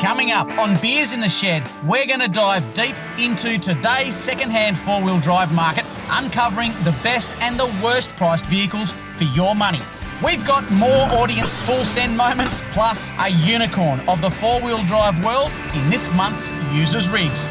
Coming up on Beers in the Shed, we're going to dive deep into today's second-hand four-wheel drive market, uncovering the best and the worst priced vehicles for your money. We've got more audience full send moments, plus a unicorn of the four-wheel drive world in this month's Users Rigs.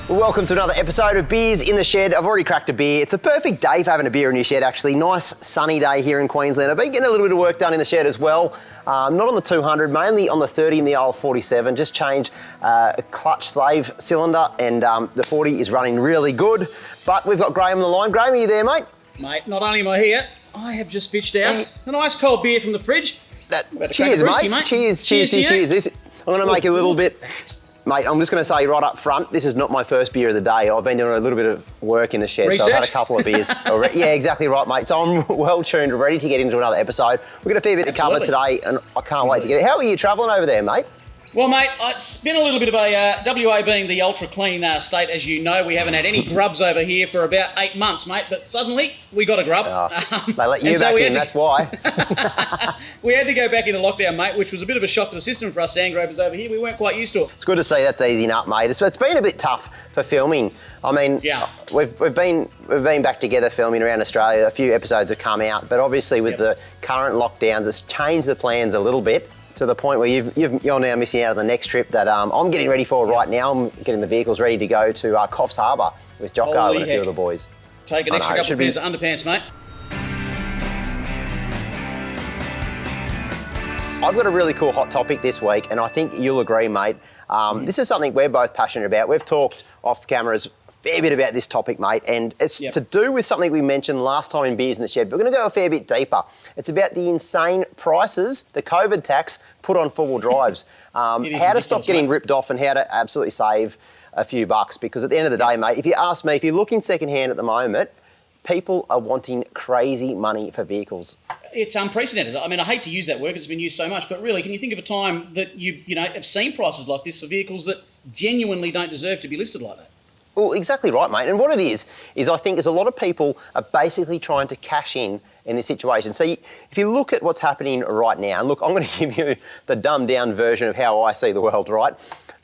Well, welcome to another episode of Beers in the Shed. I've already cracked a beer. It's a perfect day for having a beer in your shed, actually. Nice sunny day here in Queensland. I've been getting a little bit of work done in the shed as well. Not on the 200, mainly on the 30 and the old 47. Just changed a clutch slave cylinder, and the 40 is running really good. But we've got Graham on the line. Graham, are you there, mate? Mate, not only am I here, I have just fished out a nice cold beer from the fridge. Cheers, mate. Cheers. I'm going to make a little bit... Mate, I'm just going to say right up front, this is not my first beer of the day. I've been doing a little bit of work in the shed, Research? So I've had a couple of beers already. Yeah, exactly right, mate. So I'm well tuned, ready to get into another episode. We've got a fair bit to cover today, and I can't wait to get it. How are you travelling over there, mate? Well, mate, it's been a little bit of a... WA being the ultra-clean state, as you know, we haven't had any grubs over here for about 8 months, mate, but suddenly we got a grub. They let you back in, that's why. We had to go back into lockdown, mate, which was a bit of a shock to the system for us sandgropers over here. We weren't quite used to it. It's good to see that's easing up, mate. It's been a bit tough for filming. I mean, we've been back together filming around Australia. A few episodes have come out, but obviously with the current lockdowns, it's changed the plans a little bit, to the point where you're now missing out on the next trip that I'm getting ready for right now. I'm getting the vehicles ready to go to Coffs Harbour with Jocko and a few of the boys. Take an extra couple of pairs of underpants, mate. I've got a really cool hot topic this week, and I think you'll agree, mate. This is something we're both passionate about. We've talked off cameras fair bit about this topic, mate, and it's to do with something we mentioned last time in Beers in the Shed. We're going to go a fair bit deeper. It's about the insane prices, the COVID tax put on four-wheel drives, how to stop getting ripped off and how to absolutely save a few bucks. Because at the end of the day, mate, if you ask me, if you're looking second-hand at the moment, people are wanting crazy money for vehicles. It's unprecedented. I mean, I hate to use that word because it's been used so much, but really, can you think of a time that you have seen prices like this for vehicles that genuinely don't deserve to be listed like that? Well, exactly right, mate. And what it is I think there's a lot of people are basically trying to cash in this situation. So if you look at what's happening right now, and look, I'm going to give you the dumbed-down version of how I see the world, right?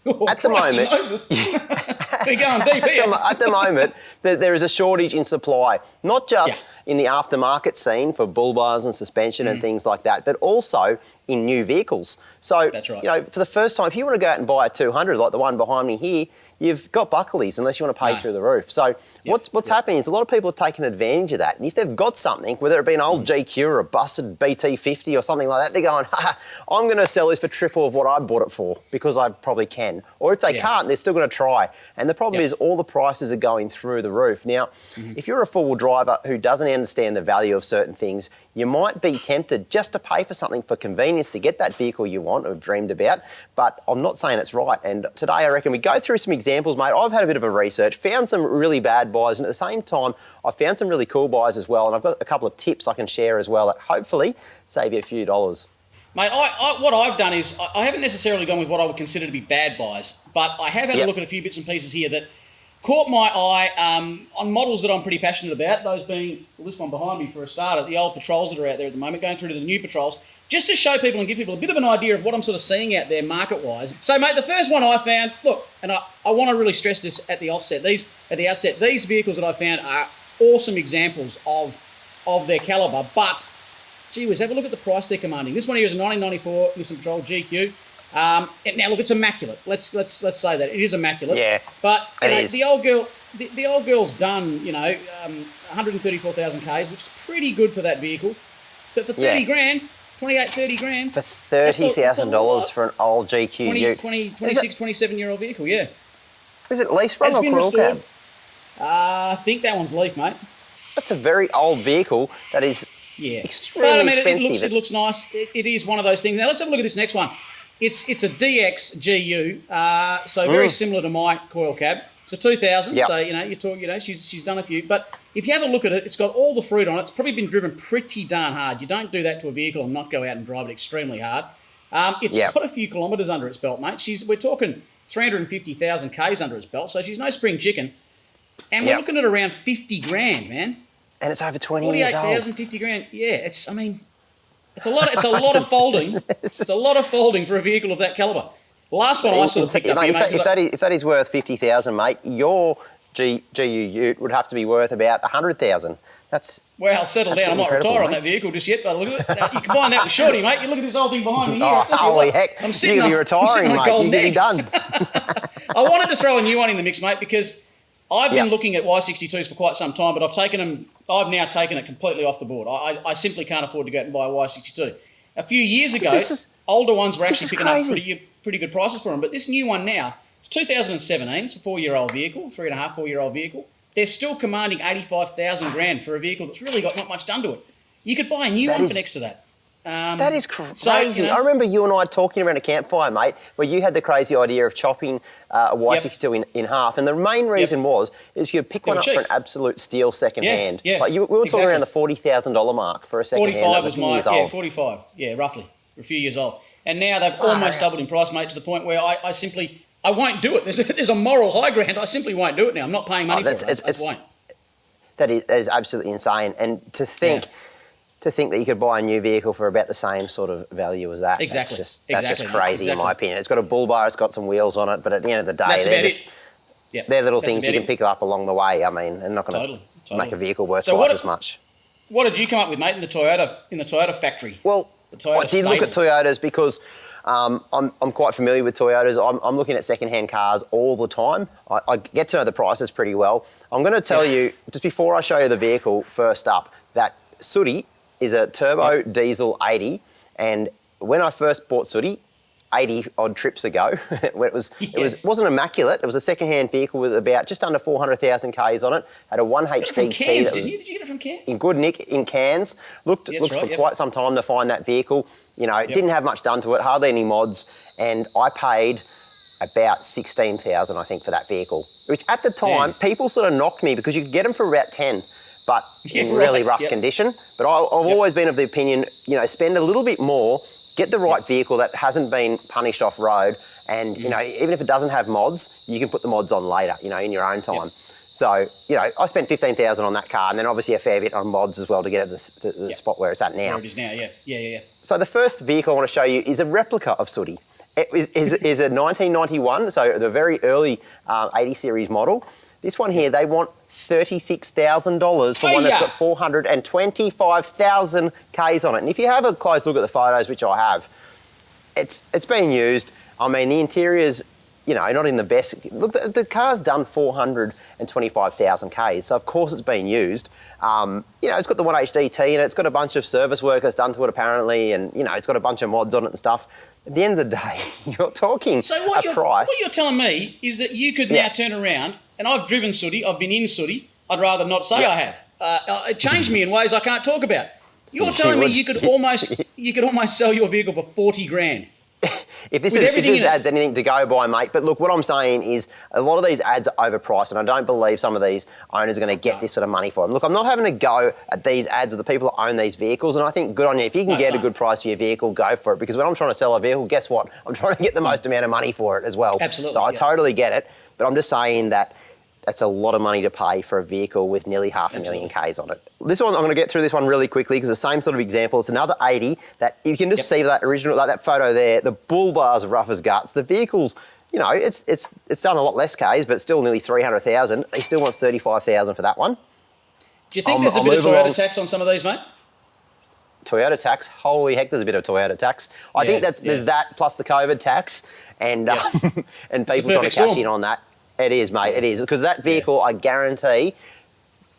At the moment... We're going deep here. At the moment, there is a shortage in supply, not just in the aftermarket scene for bull bars and suspension and things like that, but also in new vehicles. So, that's right. For the first time, if you want to go out and buy a 200 like the one behind me here, you've got Buckley's unless you want to pay through the roof. So what's happening is a lot of people are taking advantage of that. And if they've got something, whether it be an old GQ or a busted BT50 or something like that, they're going, I'm going to sell this for triple of what I bought it for because I probably can. Or if they can't, they're still going to try. And the problem is all the prices are going through the roof. Now, if you're a four-wheel driver who doesn't understand the value of certain things, you might be tempted just to pay for something for convenience to get that vehicle you want or dreamed about. But I'm not saying it's right. And today I reckon we go through some examples, mate. I've had a bit of a research, found some really bad buys, and at the same time, I found some really cool buys as well. And I've got a couple of tips I can share as well that hopefully save you a few dollars. Mate, what I've done is I haven't necessarily gone with what I would consider to be bad buys, but I have had a look at a few bits and pieces here that caught my eye on models that I'm pretty passionate about, those being, this one behind me for a start, the old patrols that are out there at the moment, going through to the new patrols, just to show people and give people a bit of an idea of what I'm sort of seeing out there market-wise. So, mate, the first one I found, look, and I want to really stress this at the outset, these vehicles that I found are awesome examples of their calibre, but, gee whiz, have a look at the price they're commanding. This one here is a 1994 Nissan Patrol GQ. Now, look, it's immaculate. Let's say that. It is immaculate. Yeah, but the old girl's done, 134,000 Ks, which is pretty good for that vehicle. But for 30 grand, 30 grand. For $30,000 for an old GQ. 26, 27-year-old vehicle, yeah. Is it lease run or coil cab? I think that one's leaf, mate. That's a very old vehicle that is extremely expensive. It looks nice. It is one of those things. Now, let's have a look at this next one. It's a DX GU, so very similar to my coil cab. It's a 2000, so she's done a few. But if you have a look at it, it's got all the fruit on it. It's probably been driven pretty darn hard. You don't do that to a vehicle and not go out and drive it extremely hard. It's got a few kilometres under its belt, mate. We're talking 350,000 Ks under its belt, so she's no spring chicken. And we're looking at around 50 grand, man. And it's over 20 years old. 48,000, 50 grand. Yeah, it's a lot of folding. It's a lot of folding for a vehicle of that calibre. Last one I sort of picked up mate, here, mate, if that is worth 50,000, mate, your GU Ute would have to be worth about 100,000. That's well, settle down. I might retire on that vehicle just yet, but look at it. You combine that with Shorty, mate. You look at this whole thing behind me here. Oh, holy heck. I'm sitting You're going to be retiring, mate. You're going to be done. I wanted to throw a new one in the mix, mate, because I've been looking at Y62s for quite some time, but I've now taken it completely off the board. I simply can't afford to go out and buy a Y62. A few years ago, older ones were actually picking up pretty good prices for them, but this new one now, it's 2017, it's a 4-year-old vehicle, 4-year-old vehicle. They're still commanding 85,000 grand for a vehicle that's really got not much done to it. You could buy a new one for next to that. That is crazy. So, you know, I remember you and I talking around a campfire, mate, where you had the crazy idea of chopping a Y62 in half, and the main reason is you could pick one up for an absolute steal second hand. Yeah, like we were talking around the $40,000 mark for a second hand. 45 was my 45. Yeah, roughly, a few years old, and now they've almost doubled in price, mate, to the point where I simply won't do it. There's a moral high ground. I simply won't do it now. I'm not paying money for it. I won't. That is absolutely insane, and to think that you could buy a new vehicle for about the same sort of value as that. Exactly. That's just crazy in my opinion. It's got a bull bar, it's got some wheels on it, but at the end of the day, they're little things you can pick up along the way. I mean, they're not going to make a vehicle worth twice as much. What did you come up with, mate, in the Toyota factory? Well, I did look at Toyotas because I'm quite familiar with Toyotas. I'm looking at second-hand cars all the time. I get to know the prices pretty well. I'm going to tell you, just before I show you the vehicle, first up, that Sooty is a turbo diesel 80, and when I first bought Sooty 80 odd trips ago, when it wasn't immaculate. It was a second-hand vehicle with about just under 400,000 Ks on it. Had a 1HDT. Did you get it from Cairns? In good nick in Cairns. Looked for quite some time to find that vehicle. You know, it didn't have much done to it, hardly any mods, and I paid about 16,000, I think, for that vehicle, which at the time people sort of knocked me because you could get them for about 10. But in really rough condition. But I've always been of the opinion, you know, spend a little bit more, get the right vehicle that hasn't been punished off road, and you know, even if it doesn't have mods, you can put the mods on later, you know, in your own time. So, you know, I spent 15,000 on that car, and then obviously a fair bit on mods as well to get it to the spot where it's at now. Where it is now, yeah. So the first vehicle I want to show you is a replica of Sooty. It is a 1991, so the very early 80 series model. This one here, they want $36,000 for one that's got 425,000 Ks on it. And if you have a close look at the photos, which I have, it's been used. I mean, the interior's, you know, not in the best. Look, the car's done 425,000 Ks, so of course it's been used. You know, it's got the 1HDT in it. It's got a bunch of service work that's done to it apparently, and you know, it's got a bunch of mods on it and stuff. At the end of the day, you're talking price. What you're telling me is that you could now turn around. And I've driven Sooty, I've been in Sooty, I'd rather not say I have. It changed me in ways I can't talk about. You're telling me you could almost sell your vehicle for 40 grand. If this adds anything to go by, mate, but look, what I'm saying is a lot of these ads are overpriced, and I don't believe some of these owners are going to get this sort of money for them. Look, I'm not having a go at these ads of the people that own these vehicles, and I think good on you. If you can get a good price for your vehicle, go for it, because when I'm trying to sell a vehicle, guess what? I'm trying to get the most amount of money for it as well. Absolutely. So I totally get it, but I'm just saying that that's a lot of money to pay for a vehicle with nearly 500,000 Ks on it. This one, I'm going to get through this one really quickly because the same sort of example. It's another 80 that you can just see that original, like that photo there. The bull bar's rough as guts. The vehicle's, you know, it's done a lot less Ks, but still nearly 300,000. He still wants 35,000 for that one. Do you think there's a bit of Toyota tax on some of these, mate? Toyota tax? Holy heck, there's a bit of Toyota tax. I think there's that plus the COVID tax and and people trying to cash in on that. It is, mate, it is. Because that vehicle, I guarantee,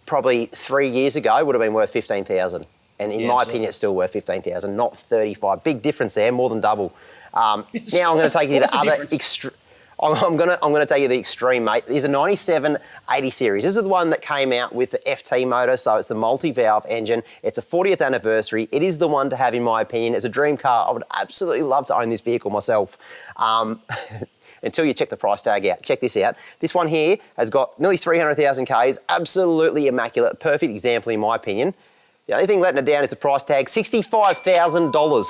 probably 3 years ago would have been worth 15,000. And in my opinion, it's still worth 15,000, not 35. Big difference there, more than double. Now I'm going to take you to the other extreme. I'm going to take you to the extreme, mate. There's a 97 80 series. This is the one that came out with the FT motor, so it's the multi-valve engine. It's a 40th anniversary. It is the one to have, in my opinion. It's a dream car. I would absolutely love to own this vehicle myself. Until you check the price tag out. Check this out. This one here has got nearly 300,000 Ks, absolutely immaculate, perfect example in my opinion. The only thing letting it down is the price tag, $65,000.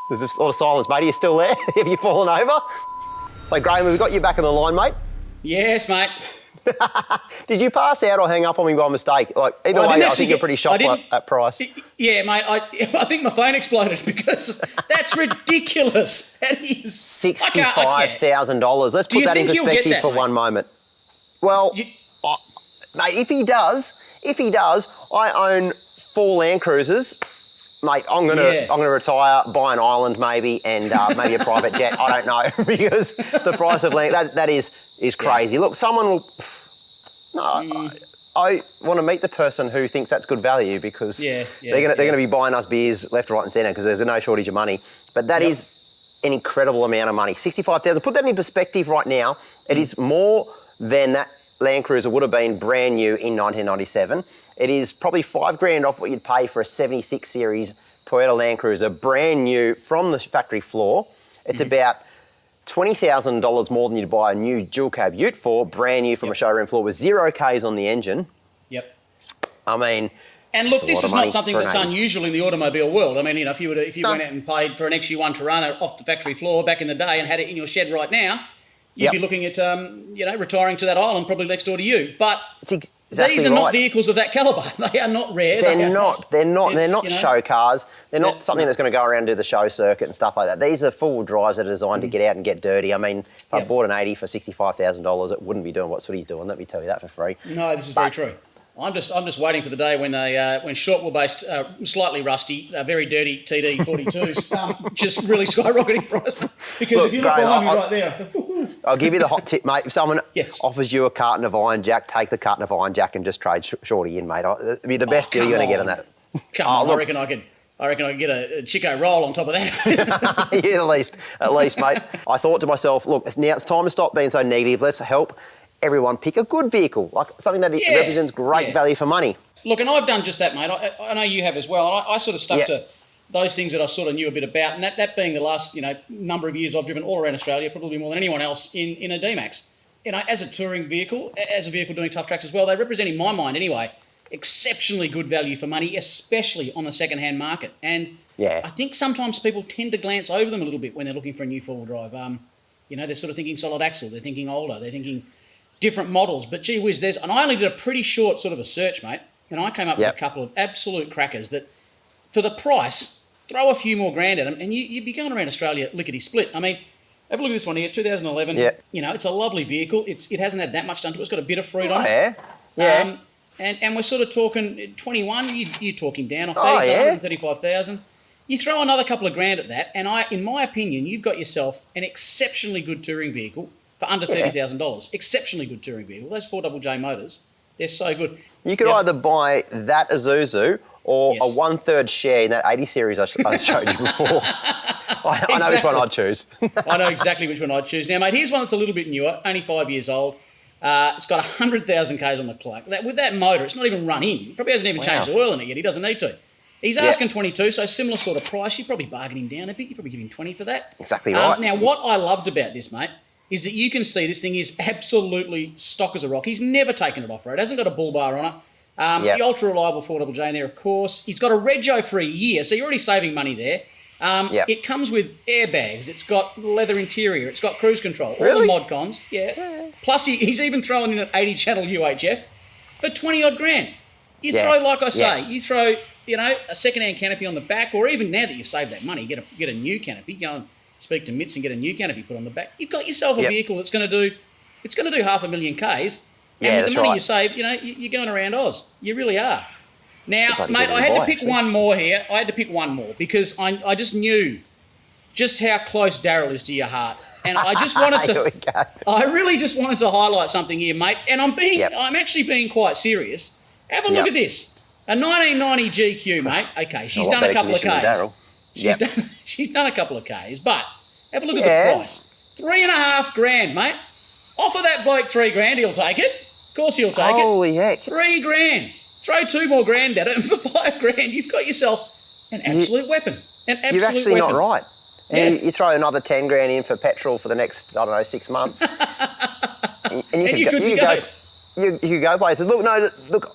There's just a lot of silence, mate. Are you still there? Have you fallen over? So Graham, we've got you back on the line, mate. Yes, mate. Did you pass out or hang up on me by mistake? Like either way, I think you're pretty shocked at that price. Yeah, mate. I think my phone exploded because that's ridiculous. That is $65,000. Let's put that in perspective for one moment. Well, mate, if he does, I own 4 Land Cruisers. Mate, I'm gonna retire, buy an island maybe, and maybe a private jet. I don't know because the price of land that is crazy. Look, someone will. No, I want to meet the person who thinks that's good value because they're gonna be buying us beers left, right, and centre because there's no shortage of money. But that is an incredible amount of money. $65,000. Put that in perspective right now. It is more than that Land Cruiser would have been brand new in 1997. It is probably $5,000 off what you'd pay for a 76 series Toyota Land Cruiser, brand new from the factory floor. It's about $20,000 more than you'd buy a new dual cab ute for, brand new from a showroom floor with 0 Ks on the engine. Yep. I mean, and look, this is not something that's unusual in the automobile world. I mean, you know, if you went out and paid for an XU1 Tirana off the factory floor back in the day and had it in your shed right now, you'd be looking at retiring to that island probably next door to you. But these are not vehicles of that calibre. They are not rare. They're not show cars. They're not something that's going to go around and do the show circuit and stuff like that. These are full drives that are designed to get out and get dirty. I mean, if I bought an 80 for $65,000, it wouldn't be doing what Sooty's doing. Let me tell you that for free. No, this is very true. I'm just waiting for the day when when short wheelbase, slightly rusty, very dirty TD 42s just really skyrocketing price. Because if you look behind me right there, I'll give you the hot tip, mate. If someone offers you a carton of Iron Jack, take the carton of Iron Jack and just trade Shorty in, mate. It'd be the best deal you're going to get on that. Come on, look. I reckon I could get a Chico roll on top of that. Yeah, at least, mate. I thought to myself, look, now it's time to stop being so negative. Let's help everyone pick a good vehicle, like something that represents great value for money. Look, and I've done just that, mate. I know you have as well. I sort of stuck to those things that I sort of knew a bit about, and that being the last number of years I've driven all around Australia, probably more than anyone else in a D-Max. You know, as a touring vehicle, as a vehicle doing tough tracks as well, they represent, in my mind anyway, exceptionally good value for money, especially on the second-hand market. And I think sometimes people tend to glance over them a little bit when they're looking for a new four-wheel drive. They're sort of thinking solid axle, they're thinking older, they're thinking different models. But gee whiz, and I only did a pretty short sort of a search, mate, and I came up with a couple of absolute crackers that, for the price, throw a few more grand at them, and you'd be going around Australia lickety-split. I mean, have a look at this one here, 2011. Yeah. You know, it's a lovely vehicle. It hasn't had that much done to it. It's got a bit of fruit on it. Yeah. And we're sort of talking 21. You talk him down off that. 135,000. You throw another couple of grand at that, and in my opinion, you've got yourself an exceptionally good touring vehicle for under $30,000. Exceptionally good touring vehicle. Those 4JJ motors, they're so good. You could either buy that Isuzu or a 1/3 share in that 80 series I showed you before. I know which one I'd choose. I know exactly which one I'd choose. Now, mate, here's one that's a little bit newer, only 5 years old. It's got 100,000 Ks on the clock. With that motor, it's not even run in. He probably hasn't even changed the oil in it yet. He doesn't need to. He's asking 22, so similar sort of price. You'd probably bargain him down a bit. You'd probably give him 20 for that. Exactly right. Now, what I loved about this, mate, is that you can see this thing is absolutely stock as a rock. He's never taken it off-road. Hasn't got a bull bar on it. The ultra-reliable 4JJ in there, of course. He's got a rego for a year, so you're already saving money there. It comes with airbags. It's got leather interior. It's got cruise control. All the mod cons. Yeah. Plus, he's even throwing in an 80-channel UHF for 20-odd grand. You throw, like I say, you throw, a second-hand canopy on the back, or even now that you've saved that money, get a new canopy. Go and speak to Mitts and get a new canopy put on the back. You've got yourself a vehicle that's going to do 500,000 Ks. And with the money you save, you're going around Oz. You really are. Now, mate, I had to pick one more here. I had to pick one more because I just knew just how close Daryl is to your heart. And I just wanted to... I really just wanted to highlight something here, mate. And I'm actually being quite serious. Have a look at this. A 1990 GQ, mate. Okay, she's done a couple of Ks. She's done a couple of Ks, but have a look at the price. $3.5 grand, mate. Offer that bloke $3 grand, he'll take it. Of course he'll take it. Holy heck. $3 grand. Throw 2 more grand at it, and for $5 grand, you've got yourself an absolute weapon. You're actually not right. And you throw another 10 grand in for petrol for the next, 6 months. and you could go places. Look,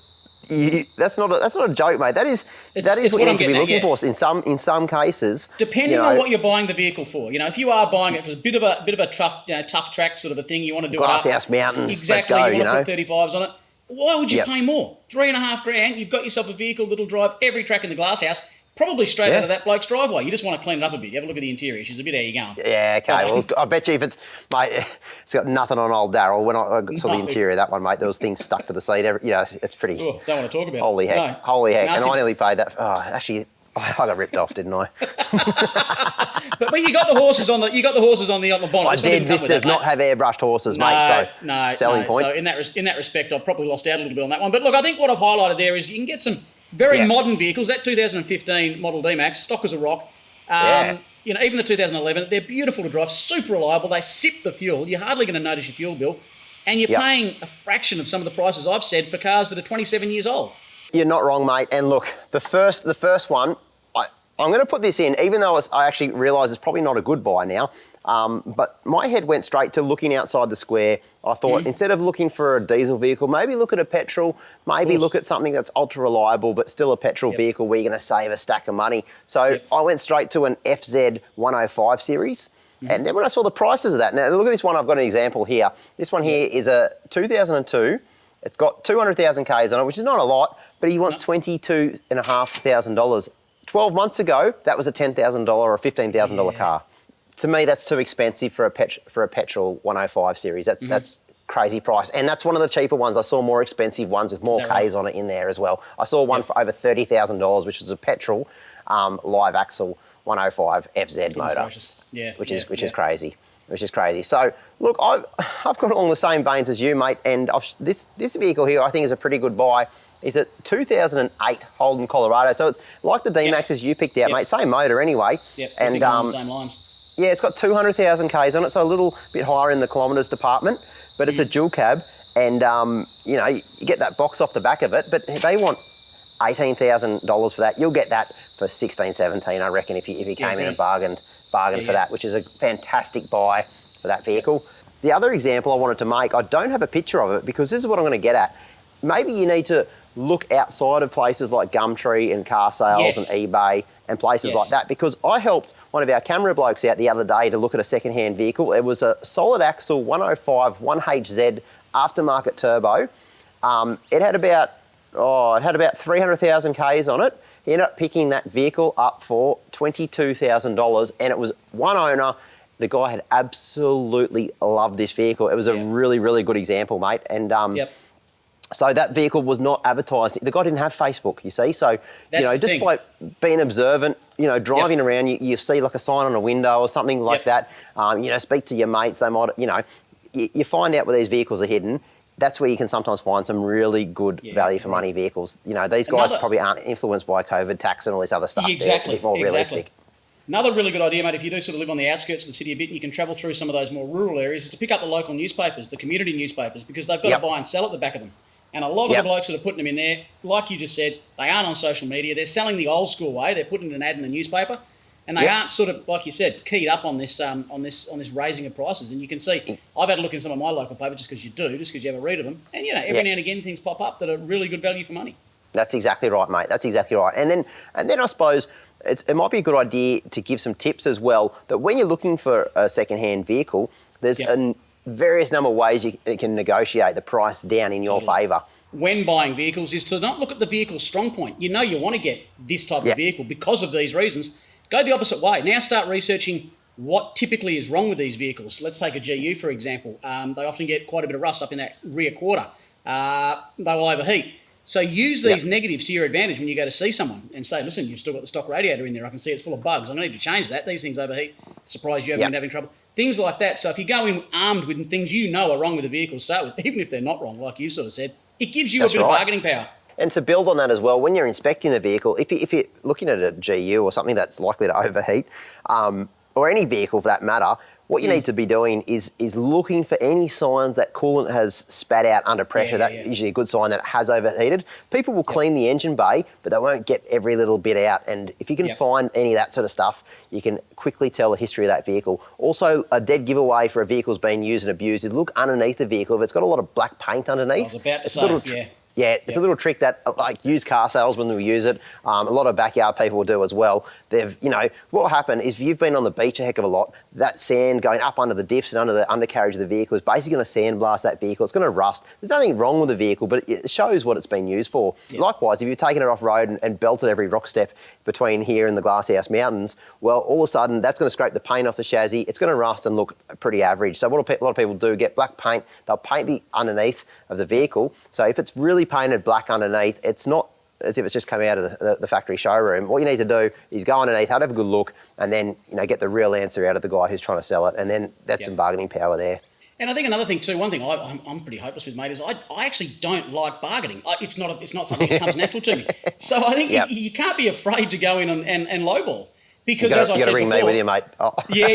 that's not a joke, mate. That is what you need to be looking for in some cases. Depending on what you're buying the vehicle for. If you are buying it for a bit of a tough track sort of a thing, you want to do Glasshouse Mountains. Exactly. Let's go, you want to put 35s on it. Why would you pay more? $3,500. You've got yourself a vehicle that'll drive every track in the glasshouse. Probably straight out of that bloke's driveway. You just want to clean it up a bit. You have a look at the interior. She's a bit, how you going? Yeah, okay. Well, I bet you if it's got nothing on old Daryl. When I saw the interior of that one, mate, there was things stuck to the seat. It's pretty. Oh, don't want to talk about holy it. heck. Holy heck. And I nearly paid that. Oh, actually, I got ripped off, didn't I? but you got the horses on the bonnet. I did. This does not have airbrushed horses, mate. So selling point. So in that respect, I've probably lost out a little bit on that one. But look, I think what I've highlighted there is you can get some very modern vehicles. That 2015 Model D-Max, stock as a rock. Even the 2011, they're beautiful to drive, super reliable. They sip the fuel. You're hardly going to notice your fuel bill. And you're paying a fraction of some of the prices I've said for cars that are 27 years old. You're not wrong, mate. And look, the first one, I'm going to put this in, even though I actually realise it's probably not a good buy now. But my head went straight to looking outside the square. I thought instead of looking for a diesel vehicle, maybe look at a petrol, maybe look at something that's ultra reliable, but still a petrol vehicle where you're going to save a stack of money. So I went straight to an FZ 105 series. And then when I saw the prices of that, now look at this one, I've got an example here. This one here is a 2002. It's got 200,000 Ks on it, which is not a lot, but he wants $22,500. 12 months ago, that was a $10,000 or $15,000 car. To me, that's too expensive for a petrol 105 series. That's crazy price. And that's one of the cheaper ones. I saw more expensive ones with more Ks on it in there as well. I saw one for over $30,000, which was a petrol live axle 105 FZ motor. Which is crazy. Which is crazy. So, look, I've got along the same veins as you, mate, and this vehicle here I think is a pretty good buy. It's a 2008 Holden Colorado. So it's like the D-Maxes you picked out, mate. Same motor anyway. And same lines. Yeah, it's got 200,000 Ks on it, so a little bit higher in the kilometres department, but it's a dual cab, and you get that box off the back of it, but they want $18,000 for that. You'll get that for 16, 17, I reckon, if you came in and bargained for that, which is a fantastic buy for that vehicle. The other example I wanted to make, I don't have a picture of it because this is what I'm going to get at. Maybe you need to look outside of places like Gumtree and car sales and eBay and places like that, because I helped one of our camera blokes out the other day to look at a second-hand vehicle. It was a solid axle 105 1HZ aftermarket turbo. It had about 300,000 Ks on it. He ended up picking that vehicle up for $22,000, and it was one owner. The guy had absolutely loved this vehicle. It was a really, really good example, mate. And so that vehicle was not advertised. The guy didn't have Facebook, you see. So, just by being observant, driving around, you see like a sign on a window or something like that. Speak to your mates. They might, you find out where these vehicles are hidden. That's where you can sometimes find some really good value for money vehicles. These guys probably aren't influenced by COVID tax and all this other stuff. Exactly. They're a bit more realistic. Another really good idea, mate, if you do sort of live on the outskirts of the city a bit and you can travel through some of those more rural areas, is to pick up the local newspapers, the community newspapers, because they've got to buy and sell at the back of them. And a lot of the blokes that are putting them in there, like you just said, they aren't on social media. They're selling the old school way. They're putting an ad in the newspaper, and they aren't sort of, like you said, keyed up on this raising of prices. And you can see, I've had a look in some of my local papers just because you have a read of them, and every now and again things pop up that are really good value for money. That's exactly right, mate. That's exactly right. And then I suppose it might be a good idea to give some tips as well. That when you're looking for a second-hand vehicle, there's various number of ways you can negotiate the price down in your favour. When buying vehicles is to not look at the vehicle's strong point. You want to get this type of vehicle because of these reasons. Go the opposite way. Now start researching what typically is wrong with these vehicles. Let's take a GU, for example. They often get quite a bit of rust up in that rear quarter. They will overheat. So use these negatives to your advantage when you go to see someone and say, listen, you've still got the stock radiator in there. I can see it's full of bugs. I'm going to need to change that. These things overheat. Surprised you haven't been having trouble. Things like that. So if you go in armed with things are wrong with the vehicle to start with, even if they're not wrong, like you sort of said, it gives you a bit of bargaining power. And to build on that as well, when you're inspecting the vehicle, if you're looking at a GU or something that's likely to overheat, or any vehicle for that matter, what you need to be doing is looking for any signs that coolant has spat out under pressure. That's usually a good sign that it has overheated. People will clean the engine bay, but they won't get every little bit out. And if you can find any of that sort of stuff, you can quickly tell the history of that vehicle. Also, a dead giveaway for a vehicle's been used and abused is look underneath the vehicle. If it's got a lot of black paint underneath, I was about to say, Yeah, it's a little trick that like used car salesmen will use it. A lot of backyard people will do as well. What will happen is if you've been on the beach a heck of a lot, that sand going up under the diffs and under the undercarriage of the vehicle is basically going to sandblast that vehicle. It's going to rust. There's nothing wrong with the vehicle, but it shows what it's been used for. Yeah. Likewise, if you've taken it off road and belted every rock step between here and the Glasshouse Mountains, well, all of a sudden that's going to scrape the paint off the chassis. It's going to rust and look pretty average. So what a lot of people do, get black paint. They'll paint the underneath of the vehicle. So if it's really painted black underneath, it's not as if it's just come out of the factory showroom. What you need to do is go underneath, have a good look, and then get the real answer out of the guy who's trying to sell it, and then that's some bargaining power there. And I think another thing too, one thing I'm pretty hopeless with, mate, is I actually don't like bargaining. It's not something that comes natural to me. So I think you can't be afraid to go in and lowball. Because as I said before, you got to bring me with you, mate. Oh. Yeah,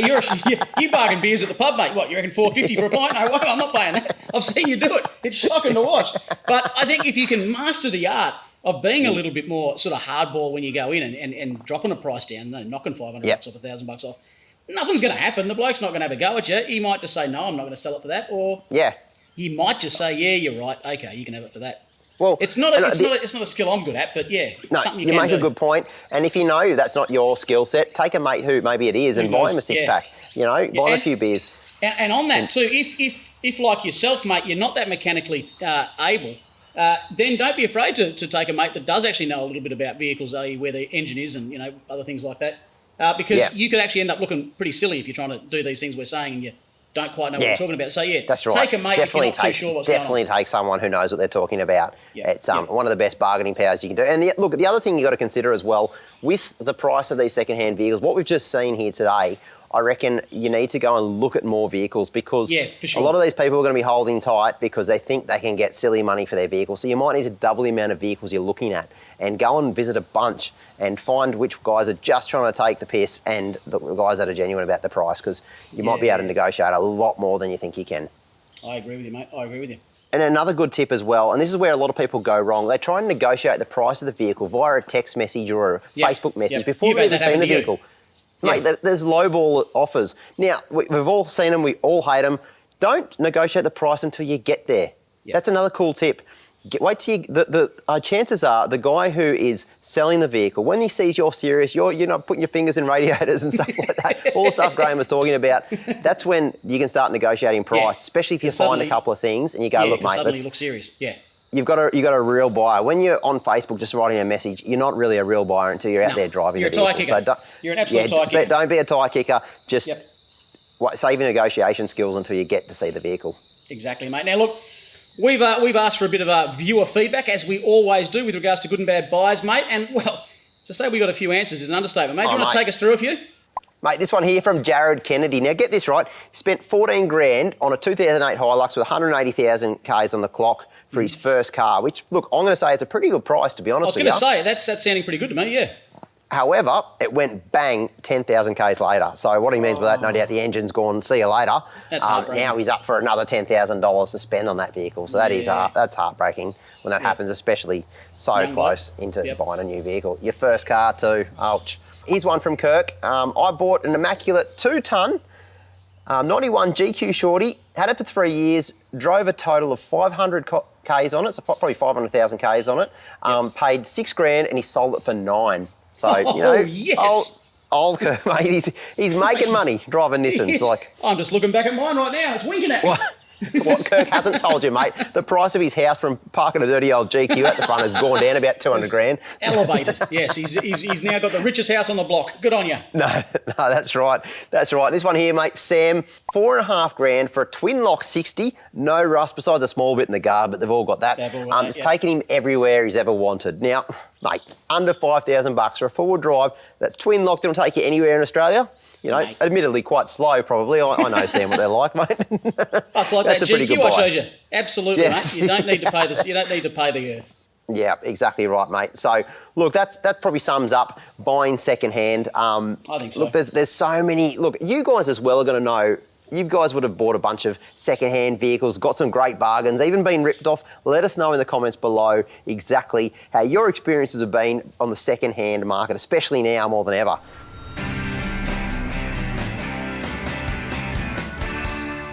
you bargain beers at the pub, mate. What, you reckon $4.50 for a pint? No, I'm not paying that. I've seen you do it. It's shocking to watch. But I think if you can master the art of being a little bit more sort of hardball when you go in and dropping a price down, knocking $500 off, $1,000 off, nothing's going to happen. The bloke's not going to have a go at you. He might just say, no, I'm not going to sell it for that. Or he might just say, yeah, you're right. Okay, you can have it for that. Well, it's not a skill I'm good at, but something you can make do. A good point. And if you know that's not your skill set, take a mate who maybe it is and buy him a six-pack. Buy him a few beers. And on that too, if like yourself, mate, you're not that mechanically able, then don't be afraid to take a mate that does actually know a little bit about vehicles, i.e. where the engine is and other things like that. Because you could actually end up looking pretty silly if you're trying to do these things we're saying and you don't quite know what you're talking about. So that's right. Take a mate if you're not too sure what's going on. Definitely take someone who knows what they're talking about. It's one of the best bargaining powers you can do. And the other thing you got to consider as well, with the price of these secondhand vehicles, what we've just seen here today, I reckon you need to go and look at more vehicles because a lot of these people are going to be holding tight because they think they can get silly money for their vehicle. So you might need to double the amount of vehicles you're looking at and go and visit a bunch and find which guys are just trying to take the piss and the guys that are genuine about the price, because you might be able to negotiate a lot more than you think you can. I agree with you, mate. I agree with you. And another good tip as well, and this is where a lot of people go wrong, they try and negotiate the price of the vehicle via a text message or a Facebook message before they've even seen the vehicle. Mate, there's lowball offers. Now, we've all seen them, we all hate them. Don't negotiate the price until you get there. That's another cool tip. Wait till chances are the guy who is selling the vehicle, when he sees you're serious, you're not putting your fingers in radiators and stuff like that, all the stuff Graham was talking about, that's when you can start negotiating price, especially if you find a couple of things and you go, look, mate, suddenly you look serious. You've got a real buyer. When you're on Facebook just writing a message, you're not really a real buyer until you're out there driving the vehicle. You're a tie kicker. You're an absolute tie kicker. Don't be a tie kicker. Just save your negotiation skills until you get to see the vehicle. Exactly, mate. Now, look, we've asked for a bit of viewer feedback, as we always do with regards to good and bad buys, mate. And, well, to say we got a few answers is an understatement, mate. Do you want to take us through a few? Mate, this one here from Jared Kennedy. Now, get this right. He spent $14,000 on a 2008 Hilux with 180,000 Ks on the clock for his first car, which, look, I'm going to say it's a pretty good price, to be honest with you. I was going to say, that's sounding pretty good to me, yeah. However, it went bang 10,000 Ks later. So what he means by that, no doubt the engine's gone, see you later. That's heartbreaking. Now he's up for another $10,000 to spend on that vehicle. So that's heartbreaking when that happens, especially so close into buying a new vehicle. Your first car too, ouch. Here's one from Kirk. I bought an immaculate 2-ton 91 GQ Shorty, had it for 3 years, drove a total of 500 Ks on it, so probably 500,000 Ks on it, paid $6,000 and he sold it for $9,000. So, old Kirk, mate, he's making money driving Nissans. I'm just looking back at mine right now, it's winking at me. What Kirk hasn't told you, mate, the price of his house from parking a dirty old GQ at the front has gone down about $200,000. Elevated, yes. He's now got the richest house on the block. Good on you. No, that's right. That's right. This one here, mate, Sam, $4,500 for a twin lock 60, no rust besides a small bit in the guard, but they've all got that. It's taken him everywhere he's ever wanted. Now, mate, under $5,000 for a four-wheel drive that's twin locked, it'll take you anywhere in Australia. Mate. Admittedly quite slow probably. I know, Sam, what they're like, mate. That's like that's that GQ I showed you. Absolutely, mate. You don't need to pay this. You don't need to pay the earth. Yeah, exactly right, mate. So, look, that probably sums up buying secondhand. I think so. Look, there's so many. Look, you guys as well are going to know. You guys would have bought a bunch of secondhand vehicles, got some great bargains, even been ripped off. Let us know in the comments below exactly how your experiences have been on the secondhand market, especially now more than ever.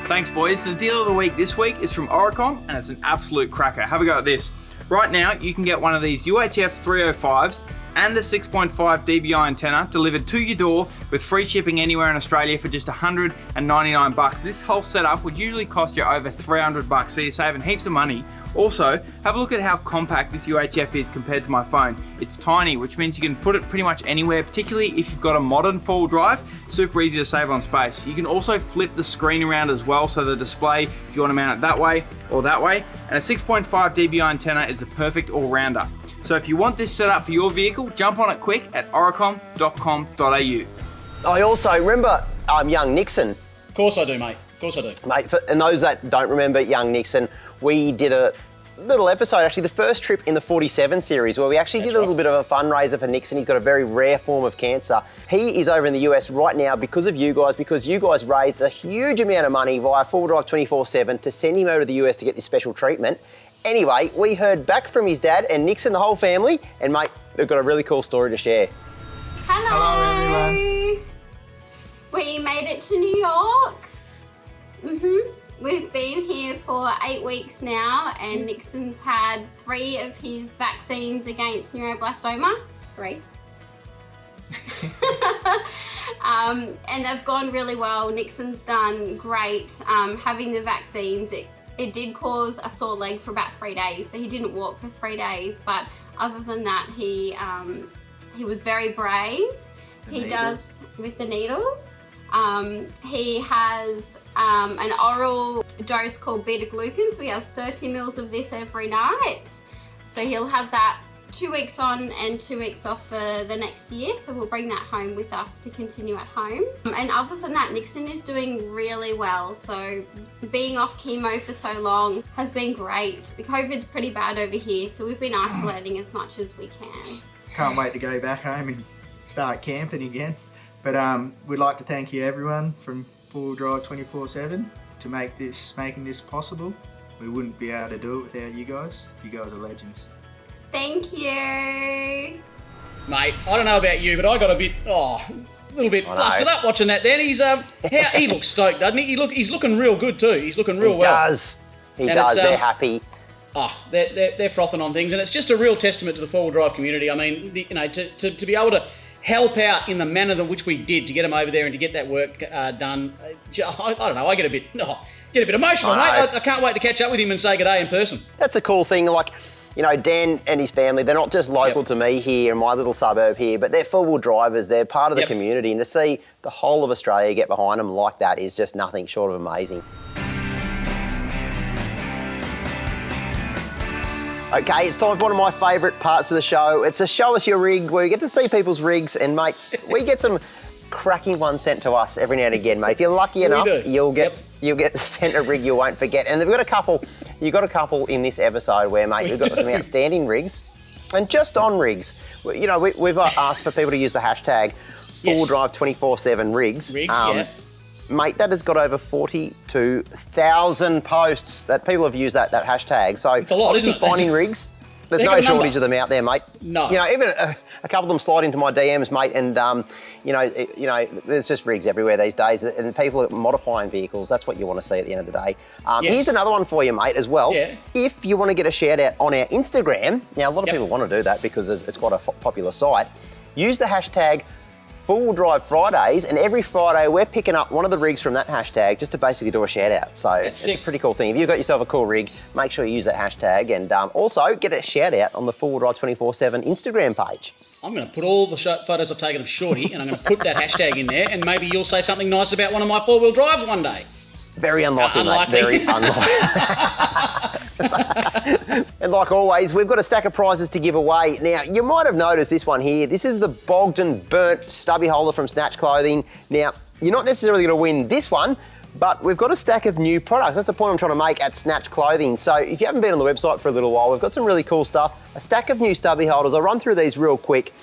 Thanks, boys. The deal of the week this week is from Oricon, and it's an absolute cracker. Have a go at this. Right now, you can get one of these UHF 305s and a 6.5 dBi antenna delivered to your door with free shipping anywhere in Australia for just $199. This whole setup would usually cost you over $300, so you're saving heaps of money. Also, have a look at how compact this UHF is compared to my phone. It's tiny, which means you can put it pretty much anywhere, particularly if you've got a modern four-wheel drive. Super easy to save on space. You can also flip the screen around as well, so the display, if you want to mount it that way or that way. And a 6.5 dBi antenna is the perfect all-rounder. So if you want this set up for your vehicle, jump on it quick at oricom.com.au. I also remember young Nixon. Of course I do, mate. Of course I do. Mate, and those that don't remember young Nixon, we did a little episode, actually the first trip in the 47 series, where we actually did a little bit of a fundraiser for Nixon. He's got a very rare form of cancer. He is over in the US right now because of you guys, because you guys raised a huge amount of money via 4Drive 24/7 to send him over to the US to get this special treatment. Anyway, we heard back from his dad and Nixon, the whole family, and mate, they've got a really cool story to share. Hello everyone. We made it to New York. We've been here for 8 weeks now, and Nixon's had 3 of his vaccines against neuroblastoma. 3. And they've gone really well. Nixon's done great. Having the vaccines, it did cause a sore leg for about 3 days, so he didn't walk for 3 days, but other than that, he was very brave. He does with the needles. He has an oral dose called beta-glucan, so he has 30 mils of this every night. So he'll have that 2 weeks on and 2 weeks off for the next year, so we'll bring that home with us to continue at home. And other than that, Nixon is doing really well, so being off chemo for so long has been great. The COVID's pretty bad over here, so we've been isolating as much as we can. Can't wait to go back home and start camping again. But we'd like to thank you everyone from 4Drive 24/7 to making this possible. We wouldn't be able to do it without you guys. You guys are legends. Thank you. Mate, I don't know about you, but I got a little bit flustered up watching that then. He looks stoked, doesn't he? He's looking real good too. He's looking real well. He does. They're happy. They're frothing on things, and it's just a real testament to the four-wheel drive community. I mean, to be able to help out in the manner in which we did to get them over there and to get that work done. I don't know. I get a bit emotional, mate. I can't wait to catch up with him and say good day in person. That's a cool thing. Like, Dan and his family, they're not just local to me here in my little suburb here, but they're four-wheel drivers. They're part of the community, and to see the whole of Australia get behind them like that is just nothing short of amazing. Okay, it's time for one of my favourite parts of the show. It's a Show Us Your Rig, where we get to see people's rigs, and mate, we get some cracking ones sent to us every now and again, mate. If you're lucky enough, you'll get sent a rig you won't forget. And we've got a couple. You got a couple in this episode where, mate, we've got some outstanding rigs. And just on rigs, we've asked for people to use the hashtag 4Drive 24/7 rigs. Mate, that has got over 42,000 posts that people have used that hashtag. So it's a lot, isn't it? Finding rigs, there's no shortage of them out there, mate. No. Even a couple of them slide into my DMs, mate, and there's just rigs everywhere these days, and people are modifying vehicles. That's what you want to see at the end of the day. Here's another one for you, mate, as well. Yeah. If you want to get a shout out on our Instagram, now a lot of people want to do that because it's quite a popular site. Use the hashtag 4Wheel Drive Fridays, and every Friday we're picking up one of the rigs from that hashtag just to basically do a shout out. So it's a pretty cool thing. If you've got yourself a cool rig, make sure you use that hashtag, and also get a shout out on the 4Wheel Drive 24/7 Instagram page. I'm going to put all the photos I've taken of Shorty, and I'm going to put that hashtag in there, and maybe you'll say something nice about one of my four-wheel drives one day. Very unlikely, mate. Very unlikely. And like always, we've got a stack of prizes to give away. Now, you might have noticed this one here. This is the bogged and burnt stubby holder from Snatch Clothing. Now, you're not necessarily going to win this one, but we've got a stack of new products. That's the point I'm trying to make at Snatch Clothing. So if you haven't been on the website for a little while, we've got some really cool stuff. A stack of new stubby holders. I'll run through these real quick.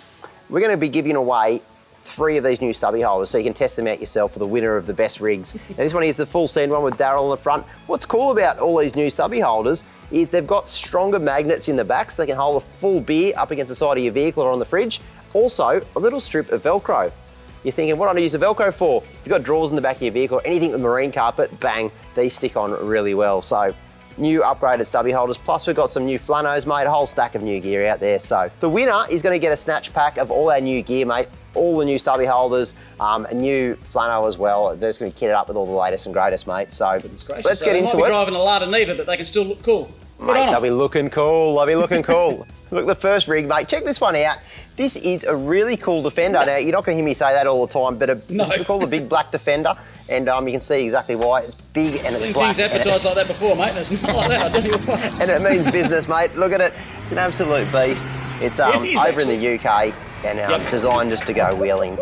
We're going to be giving away 3 of these new stubby holders, so you can test them out yourself for the winner of the best rigs. Now, this one is the full scene one with Daryl on the front. What's cool about all these new stubby holders is they've got stronger magnets in the back, so they can hold a full beer up against the side of your vehicle or on the fridge. Also, a little strip of Velcro. You're thinking, what do I use the Velcro for? If you've got drawers in the back of your vehicle, anything with marine carpet, bang, these stick on really well. So new upgraded stubby holders, plus we've got some new flanos, mate, a whole stack of new gear out there. So the winner is going to get a snatch pack of all our new gear, mate, all the new stubby holders, a new flano as well. They're just going to kit it up with all the latest and greatest, mate. So let's get into it. They might be driving a Lada Niva, but they can still look cool. Mate, they'll be looking cool. They'll be looking cool. Look, the first rig, mate. Check this one out. This is a really cool Defender. Now, you're not going to hear me say that all the time, but it's called the big black Defender, and you can see exactly why. It's big and it's black. I've seen things advertised like that before, mate. It's not like that, I tell you what. And it means business, mate. Look at it. It's an absolute beast. It's over in the UK and designed just to go wheeling.